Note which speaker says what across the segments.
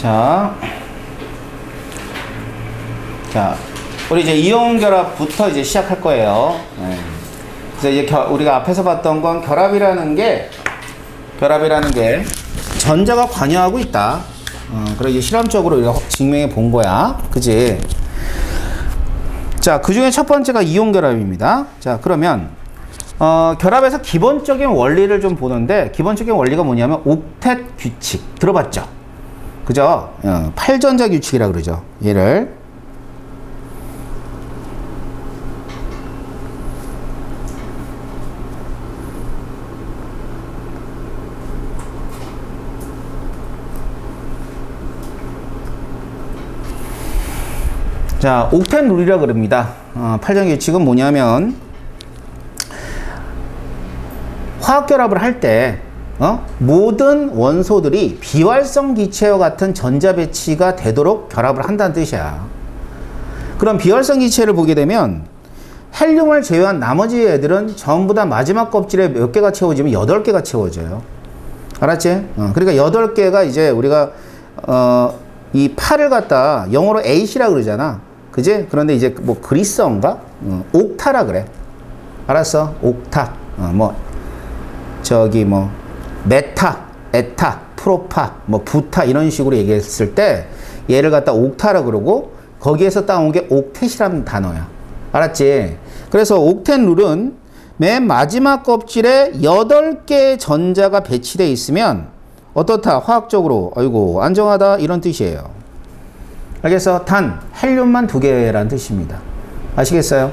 Speaker 1: 자, 우리 이제 이온 결합부터 이제 시작할 거예요. 네. 그래서 이제 우리가 앞에서 봤던 건 결합이라는 게 전자가 관여하고 있다. 그리고 이제 실험적으로 우리가 증명해 본 거야. 그지? 자, 그 중에 첫 번째가 이온 결합입니다. 자, 그러면, 결합에서 기본적인 원리를 좀 보는데, 기본적인 원리가 뭐냐면, 옥텟 규칙. 들어봤죠? 그죠? 8전자 규칙이라 그러죠. 얘를. 자, 옥텟 룰이라 그럽니다. 8전 규칙은 뭐냐면, 화학결합을 할 때, 모든 원소들이 비활성 기체와 같은 전자 배치가 되도록 결합을 한다는 뜻이야. 그럼 비활성 기체를 보게 되면, 헬륨을 제외한 나머지 애들은 전부 다 마지막 껍질에 몇 개가 채워지면 8개가 채워져요. 알았지? 그러니까 8개가 이제 우리가, 이 8을 갖다 영어로 8이라 그러잖아. 그지? 그런데 이제 뭐 그리스어인가? 옥타라 그래. 알았어? 옥타. 메타, 에타, 프로파, 부타 이런 식으로 얘기했을 때 얘를 갖다 옥타라 그러고 거기에서 따온 게 옥텟이라는 단어야. 알았지? 그래서 옥텟 룰은 맨 마지막 껍질에 8개의 전자가 배치되어 있으면 어떻다? 화학적으로 아이고 안정하다 이런 뜻이에요. 알겠어? 단 헬륨만 2개라는 뜻입니다. 아시겠어요?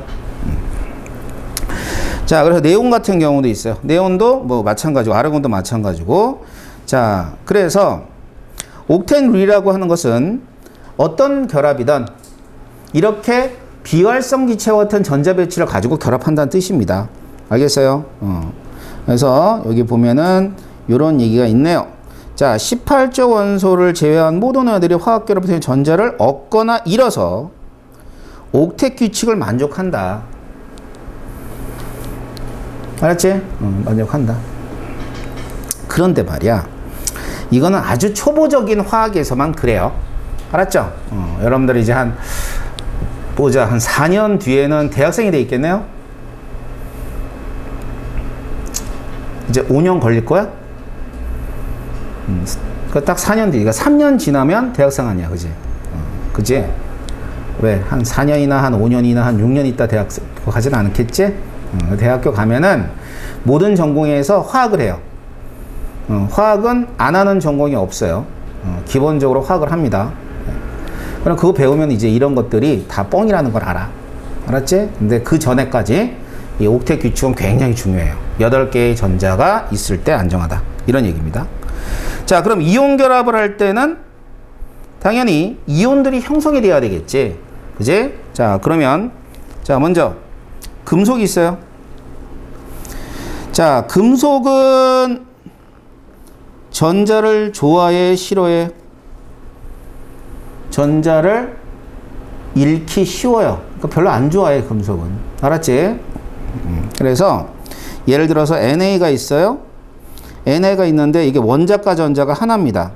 Speaker 1: 자, 그래서 네온 같은 경우도 있어요. 네온도 뭐 마찬가지고 아르곤도 마찬가지고. 자, 그래서 옥텟 룰이라고 하는 것은 어떤 결합이든 이렇게 비활성 기체와 같은 전자 배치를 가지고 결합한다는 뜻입니다. 알겠어요? 그래서 여기 보면은 이런 얘기가 있네요. 자, 18조 원소를 제외한 모든 애들이 화학결합에서 전자를 얻거나 잃어서 옥텟 규칙을 만족한다. 알았지? 만족한다. 그런데 말이야, 이거는 아주 초보적인 화학에서만 그래요. 알았죠? 여러분들이 이제 한 4년 뒤에는 대학생이 돼 있겠네요? 이제 5년 걸릴 거야? 딱 4년 뒤, 그러니까 3년 지나면 대학생 아니야, 그지? 그지? 왜? 한 4년이나 한 5년이나 한 6년 있다 대학생 가진 않겠지? 대학교 가면은 모든 전공에서 화학을 해요. 화학은 안 하는 전공이 없어요. 기본적으로 화학을 합니다. 그럼 그거 배우면 이제 이런 것들이 다 뻥이라는 걸 알아. 알았지? 근데 그 전에까지 이 옥텟 규칙은 굉장히 중요해요. 8개의 전자가 있을 때 안정하다. 이런 얘기입니다. 자, 그럼 이온 결합을 할 때는 당연히 이온들이 형성이 돼야 되겠지. 그지? 자, 그러면 자, 먼저 금속이 있어요. 자, 금속은 전자를 좋아해, 싫어해? 전자를 잃기 쉬워요. 그러니까 별로 안 좋아해, 금속은. 알았지? 그래서 예를 들어서 NA가 있어요. NA가 있는데 이게 원자과 전자가 하나입니다.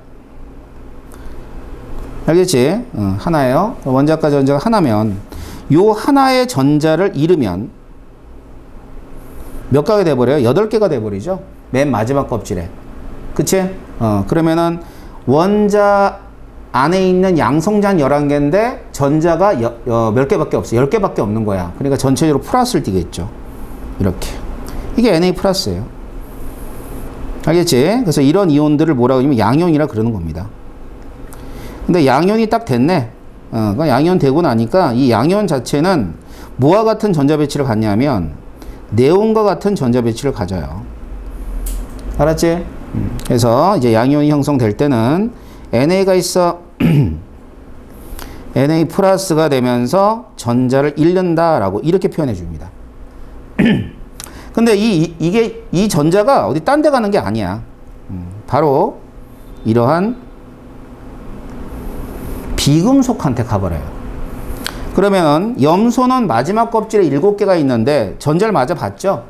Speaker 1: 알겠지? 하나예요. 원자과 전자가 하나면 요 하나의 전자를 잃으면 몇 개가 돼버려요? 8개가 돼버리죠. 맨 마지막 껍질에. 그치? 그러면은 원자 안에 있는 양성자는 11개인데 전자가 몇 개밖에 없어. 10개밖에 없는 거야. 그러니까 전체적으로 플러스를 띠겠죠. 이렇게. 이게 Na 플러스예요. 알겠지? 그래서 이런 이온들을 뭐라고 하냐면 양이온이라 그러는 겁니다. 근데 양이온이 딱 됐네. 양이온 되고 나니까 이 양이온 자체는 뭐와 같은 전자 배치를 갖냐면 네온과 같은 전자 배치를 가져요. 알았지? 그래서 이제 양이온이 형성될 때는 NA가 있어. Na 플러스가 되면서 전자를 잃는다라고 이렇게 표현해 줍니다. 근데 이 전자가 어디 딴 데 가는 게 아니야. 바로 이러한 비금속한테 가버려요. 그러면 염소는 마지막 껍질에 7개가 있는데 전자를 맞아 봤죠?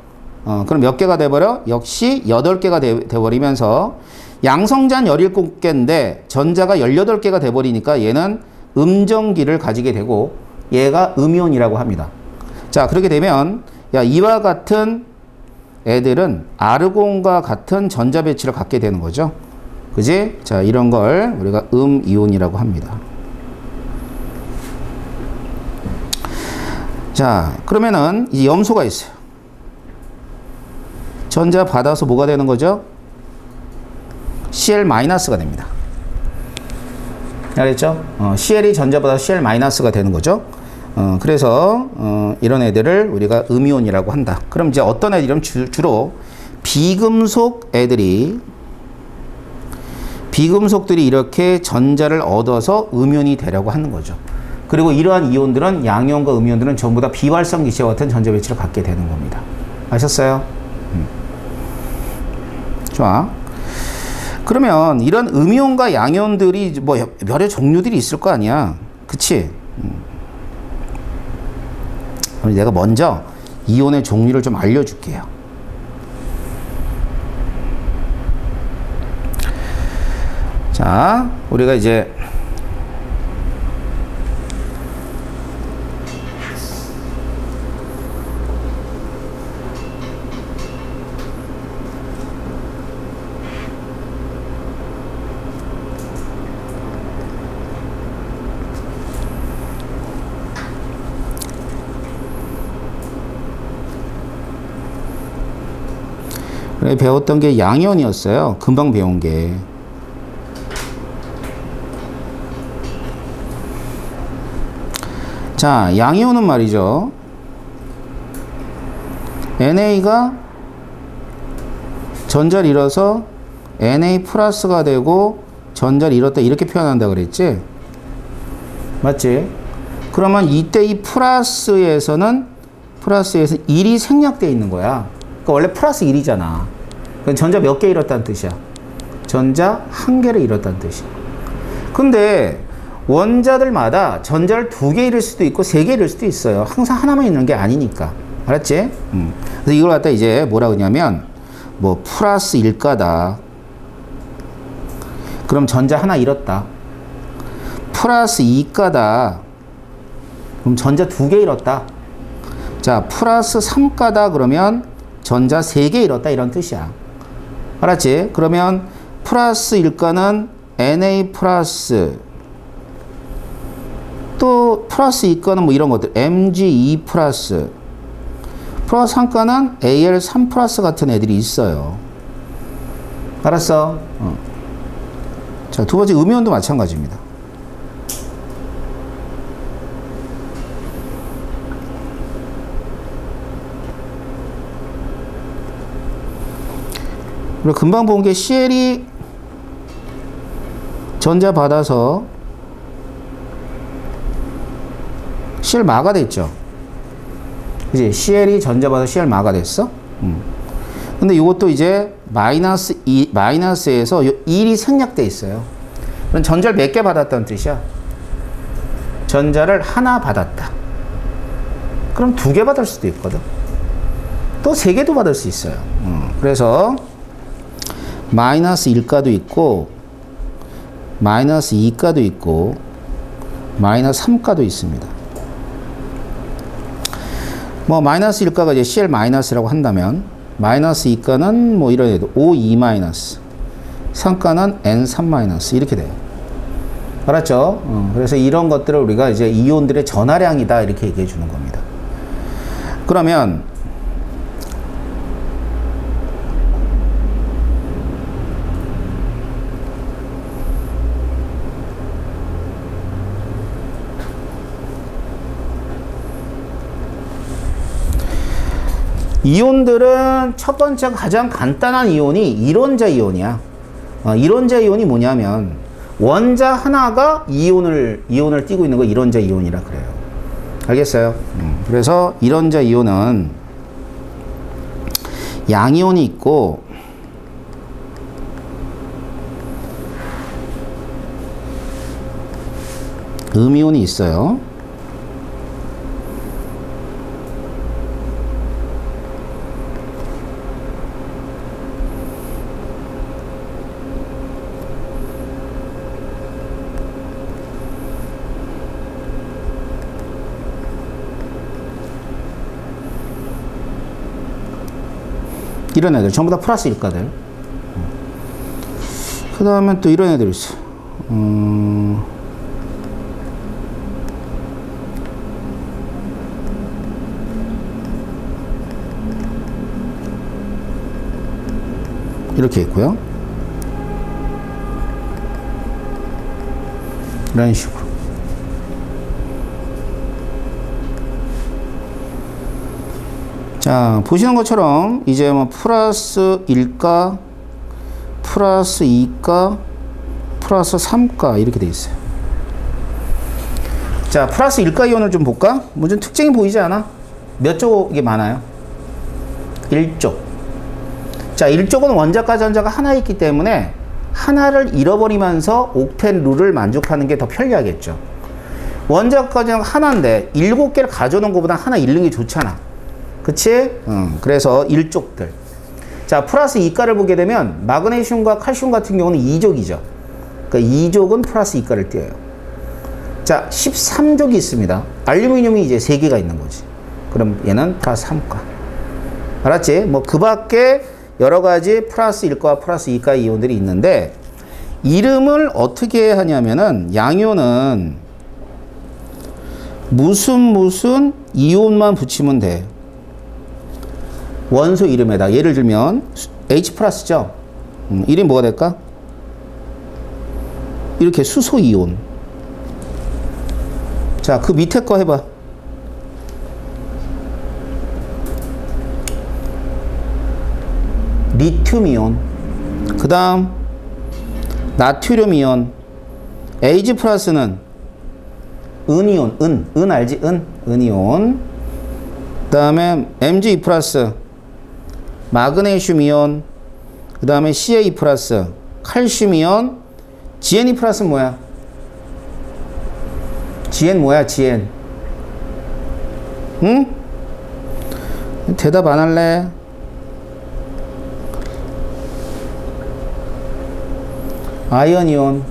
Speaker 1: 그럼 몇 개가 돼버려? 역시 8개가 돼버리면서 양성자는 17개인데 전자가 18개가 돼버리니까 얘는 음정기를 가지게 되고 얘가 음이온이라고 합니다. 자, 그렇게 되면 야, 이와 같은 애들은 아르곤과 같은 전자 배치를 갖게 되는 거죠. 그지? 자, 이런 걸 우리가 음이온이라고 합니다. 자, 그러면은 이 염소가 있어요. 전자 받아서 뭐가 되는 거죠? Cl-가 됩니다. 알겠죠? Cl이 전자 받아서 Cl-가 되는 거죠. 그래서 이런 애들을 우리가 음이온이라고 한다. 그럼 이제 어떤 애들이면 주로 비금속들이 이렇게 전자를 얻어서 음이온이 되려고 하는 거죠. 그리고 이러한 이온들은 양이온과 음이온들은 전부 다 비활성 기체와 같은 전자 배치를 갖게 되는 겁니다. 아셨어요? 좋아. 그러면 이런 음이온과 양이온들이 뭐 여러 종류들이 있을 거 아니야. 그치? 내가 먼저 이온의 종류를 좀 알려줄게요. 자, 우리가 이제 배웠던 게 양이온이었어요. 금방 배운 게. 자, 양이온은 말이죠. NA가 전자를 잃어서 NA 플러스가 되고 전자를 잃었다 이렇게 표현한다 그랬지? 맞지? 그러면 이때 이 플러스에서 1이 생략되어 있는 거야. 그러니까 원래 플러스 1이잖아. 전자 몇 개 잃었다는 뜻이야? 전자 1개를 잃었다는 뜻이야. 근데 원자들마다 전자를 2개 잃을 수도 있고 3개 잃을 수도 있어요. 항상 하나만 있는 게 아니니까. 알았지? 그래서 이걸 갖다 이제 뭐라 그러냐면 뭐 플러스 1가다. 그럼 전자 하나 잃었다. 플러스 2가다. 그럼 전자 2개 잃었다. 자, 플러스 3가다 그러면 전자 3개 잃었다 이런 뜻이야. 알았지? 그러면 플러스 1가는 Na 플러스 또 플러스 2가는 뭐 이런 것들 Mg2 플러스 3가는 Al3 플러스 같은 애들이 있어요. 알았어? 자, 두 번째 음이온도 마찬가지입니다. 그리고 금방 본 게 Cl이 전자 받아서 Cl-가 됐죠. 그지? Cl이 전자 받아서 Cl-가 됐어. 근데 이것도 이제 마이너스에서 1이 생략돼 있어요. 그럼 전자를 몇 개 받았다는 뜻이야? 전자를 하나 받았다. 그럼 2개 받을 수도 있거든. 또 3개도 받을 수 있어요. 그래서 마이너스 1가도 있고 마이너스 2가도 있고 마이너스 3가도 있습니다. 뭐 마이너스 1가가 이제 Cl 마이너스라고 한다면 마이너스 2가는 뭐 이런 애도 O2 마이너스 3가는 N3 마이너스 이렇게 돼요. 알았죠? 그래서 이런 것들을 우리가 이제 이온들의 전하량이다 이렇게 얘기해 주는 겁니다. 그러면 이온들은 첫 번째 가장 간단한 이온이 이론자 이온이야. 이론자 이온이 뭐냐면 원자 하나가 이온을 띠고 있는 거 이론자 이온이라 그래요. 알겠어요? 그래서 이론자 이온은 양이온이 있고 음이온이 있어요. 이런 애들 전부 다 플러스 일가들. 그 다음에 또 이런 애들 있어. 이렇게 있고요. 이런 식으로. 자, 보시는 것처럼 이제 뭐 플러스 1가, 플러스 2가, 플러스 3가 이렇게 돼 있어요. 자, 플러스 1가 이온을 좀 볼까? 뭐 좀 특징이 보이지 않아? 몇 쪽이 많아요? 1쪽. 자, 1쪽은 원자과 전자가 하나 있기 때문에 하나를 잃어버리면서 옥텐 룰을 만족하는 게 더 편리하겠죠. 원자과 전자가 하나인데 7개를 가져오는 것보다 하나 잃는 게 좋잖아. 그치? 그래서 1쪽들. 자, 플러스 2가를 보게 되면 마그네슘과 칼슘 같은 경우는 2족이죠. 그러니까 2족은 플러스 2가를 띄어요. 자, 13족이 있습니다. 알루미늄이 이제 3개가 있는 거지. 그럼 얘는 플러스 3가. 알았지? 뭐 그 밖에 여러 가지 플러스 1가, 플러스 2가 이온들이 있는데 이름을 어떻게 하냐면은 양이온은 무슨 이온만 붙이면 돼. 원소 이름에다. 예를 들면 H 플러스죠. 이름이 뭐가 될까? 이렇게 수소 이온. 자, 그 밑에 거 해봐. 리튬 이온. 그 다음 나트륨 이온. Ag 플러스는 은이온. 은 알지? 은이온. 그 다음에 Mg 플러스 마그네슘 이온. 그 다음에 Ca 플러스 칼슘 이온. Gn 플러스는 뭐야? Gn 뭐야? Gn. 응? 대답 안 할래? 아이언 이온.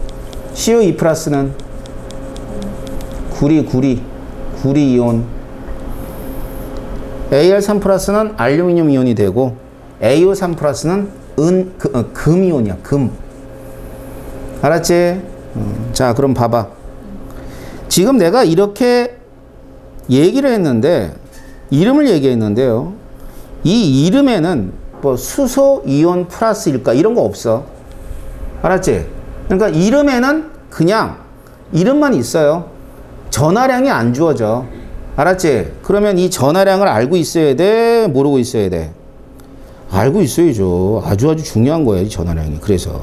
Speaker 1: CO2 플러스는 구리 이온. Al3 플러스는 알루미늄 이온이 되고 AO3 플러스는 금 이온이야. 금. 알았지? 자, 그럼 봐봐. 지금 내가 이렇게 얘기를 했는데 이름을 얘기했는데요. 이 이름에는 뭐 수소 이온 플러스일까 이런 거 없어. 알았지? 그러니까 이름에는 그냥 이름만 있어요. 전하량이 안 주어져. 알았지? 그러면 이 전하량을 알고 있어야 돼? 모르고 있어야 돼? 알고 있어야죠. 아주 중요한 거예요, 이 전하량이. 그래서.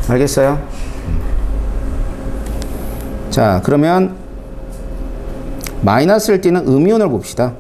Speaker 1: 알겠어요? 자, 그러면 마이너스를 띠는 음이온을 봅시다.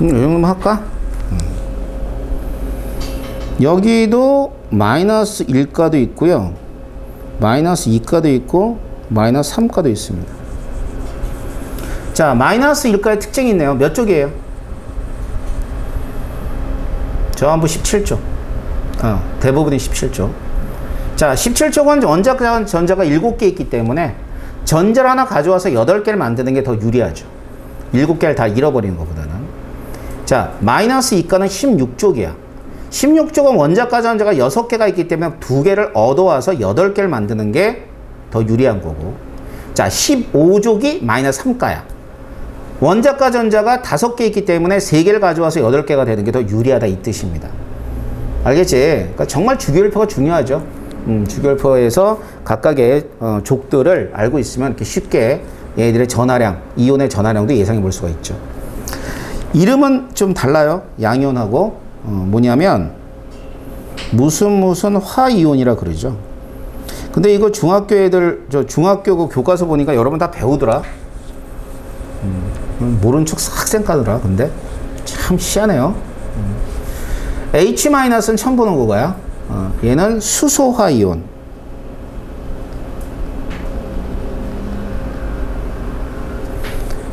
Speaker 1: 이 정도만 할까? 여기도 마이너스 1가도 있고요. 마이너스 2가도 있고 마이너스 3가도 있습니다. 자, 마이너스 1가의 특징이 있네요. 몇 쪽이에요? 전부 17쪽. 대부분이 17쪽. 자, 17쪽은 원자과 전자가 7개 있기 때문에 전자를 하나 가져와서 8개를 만드는 게 더 유리하죠. 7개를 다 잃어버리는 것보다는. 자, 마이너스 2가는 16쪽이야. 16쪽은 원자과 전자가 6개가 있기 때문에 2개를 얻어와서 8개를 만드는 게 더 유리한 거고. 자, 15쪽이 마이너스 3가야. 원자과 전자가 5개 있기 때문에 3개를 가져와서 8개가 되는 게 더 유리하다 이 뜻입니다. 알겠지? 그러니까 정말 주기율표가 중요하죠. 주기율표에서 각각의 족들을 알고 있으면 이렇게 쉽게 얘들의 전하량, 이온의 전하량도 예상해 볼 수가 있죠. 이름은 좀 달라요. 양이온하고. 뭐냐면 무슨 화이온이라 그러죠. 근데 이거 중학교 애들, 저 중학교 그 교과서 보니까 여러분 다 배우더라. 모른 척 학생 가더라. 근데 참 희한해요. H-는 처음 보는 거고요. 얘는 수소화이온.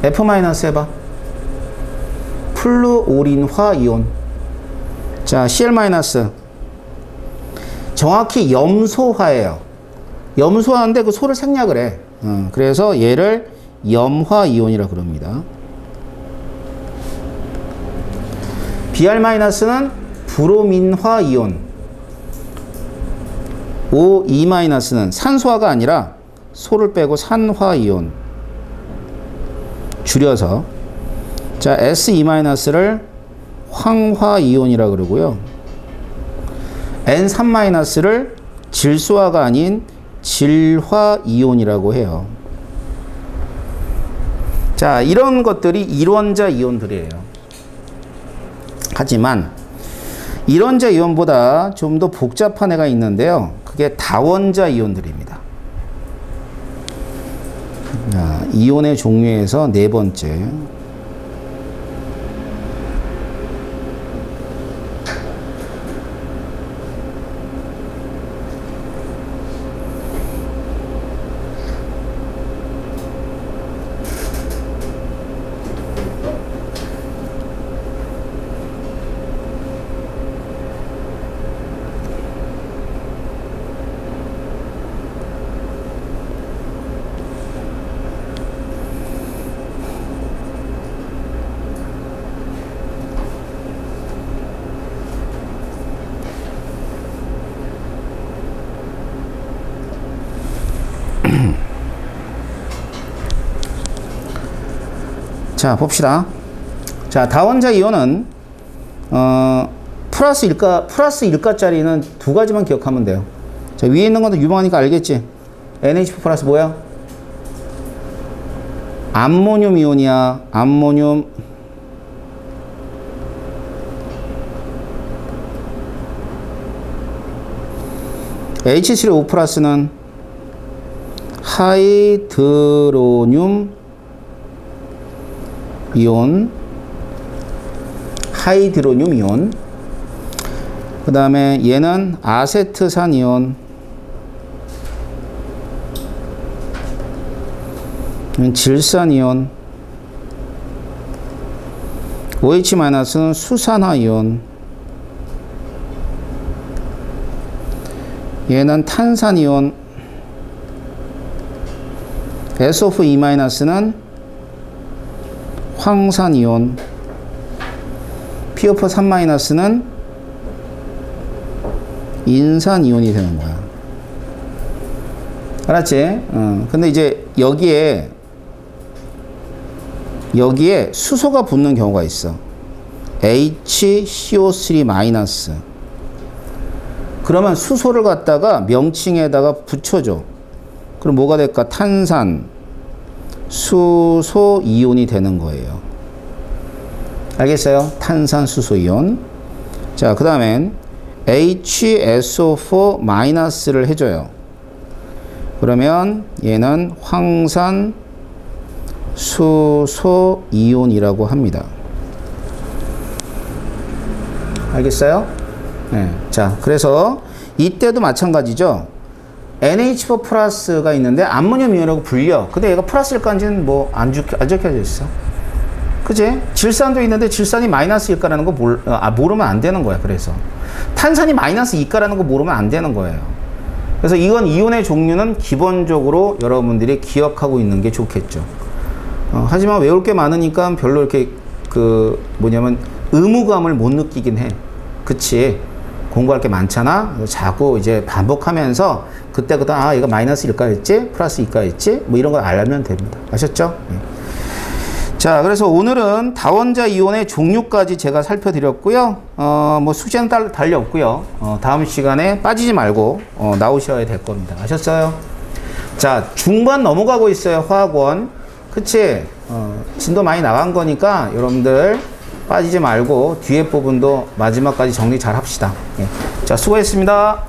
Speaker 1: F- 해봐. 플루오린화 이온. 자, Cl-. 정확히 염소화예요. 염소화인데 그 소를 생략을 해. 그래서 얘를 염화 이온이라 그럽니다. Br-는 브로민화 이온. O2-는 산소화가 아니라 소를 빼고 산화 이온. 줄여서. 자, S2-를 황화 이온이라 그러고요. N3-를 질소화가 아닌 질화 이온이라고 해요. 자, 이런 것들이 일원자 이온들이에요. 하지만 일원자 이온보다 좀 더 복잡한 애가 있는데요. 그게 다원자 이온들입니다. 자, 이온의 종류에서 네 번째. 자, 봅시다. 자, 다원자 이온은 플러스 일가짜리는 두 가지만 기억하면 돼요. 자, 위에 있는 것도 유명하니까 알겠지? NH4 플러스 뭐야? 암모늄 이온이야. 암모늄. H3O 플러스는 하이드로늄 이온. 하이드로늄 이온. 그 다음에 얘는 아세트산 이온. 질산 이온. OH-는 수산화 이온. 얘는 탄산 이온. SO2-는 황산 이온. PO3-는 인산 이온이 되는 거야. 알았지? 근데 이제 여기에 수소가 붙는 경우가 있어. HCO3-. 그러면 수소를 갖다가 명칭에다가 붙여줘. 그럼 뭐가 될까? 탄산, 수소 이온이 되는 거예요. 알겠어요? 탄산, 수소 이온. 자, 그 다음엔 HSO4-를 해줘요. 그러면 얘는 황산, 수소 이온이라고 합니다. 알겠어요? 네. 자, 그래서 이때도 마찬가지죠. NH4 플러스가 있는데 암모늄 이온이라고 불려. 근데 얘가 플러스일까지는 뭐 안 적혀져 있어. 그지? 질산도 있는데 질산이 마이너스일까라는 거 모르면 안 되는 거야. 그래서 탄산이 마이너스 2가라는 거 모르면 안 되는 거예요. 그래서 이건 이온의 종류는 기본적으로 여러분들이 기억하고 있는 게 좋겠죠. 하지만 외울 게 많으니까 별로 이렇게 의무감을 못 느끼긴 해. 그치? 공부할 게 많잖아. 자꾸 이제 반복하면서 그때 얘가 마이너스 1가였지? 플러스 2가였지? 뭐 이런 걸 알면 됩니다. 아셨죠? 네. 자, 그래서 오늘은 다원자 이온의 종류까지 제가 살펴드렸고요. 뭐 숙제는 달리 없고요. 다음 시간에 빠지지 말고 나오셔야 될 겁니다. 아셨어요? 자, 중반 넘어가고 있어요. 화학원. 그치? 진도 많이 나간 거니까 여러분들 빠지지 말고 뒤에 부분도 마지막까지 정리 잘 합시다. 예. 자, 수고했습니다.